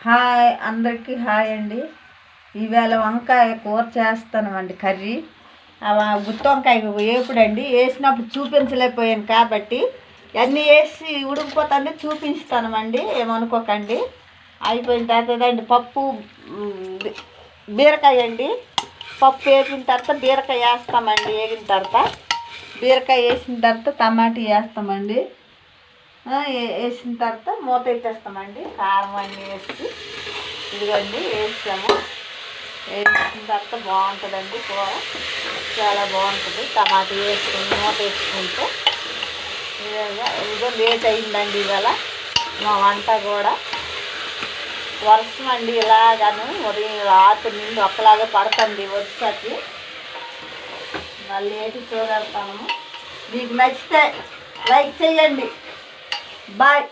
Hi అందరికీ hi అండి. ఈవేళ వంకాయ కూర చేస్తామండి. కర్రీ గుత్తి వంకాయ వేపుడండి. వేసినప్పుడు చూపించలేకపోయాను కాబట్టి అన్నీ వేసి ఉడికిపోతుంది చూపిస్తామండి, ఏమనుకోకండి. అయిపోయిన తర్వాత అండి పప్పు బీరకాయ అండి. పప్పు వేసిన తర్వాత బీరకాయ వేస్తామండి. వేగిన తర్వాత బీరకాయ వేసిన తర్వాత టమాటా వేస్తామండి. వేసిన తర్వాత మూత పెట్టేస్తామండి. కారం అన్నీ వేసి ఇదిగోండి వేసాము. వేసిన తర్వాత బాగుంటుందండి కూర, చాలా బాగుంటుంది. టమాటా వేసుకుని మూత వేసుకుంటే ఇదిగో లేట్ అయిందండి ఇవాళ మా వంట కూడా. వర్షం అండి ఇలాగాను ఉదయం రాత్రి నుండి ఒక్కలాగా పడుతుంది. వచ్చాకి మళ్ళీ వేసి చూడతాము. మీకు నచ్చితే లైక్ చేయండి. బాయ్.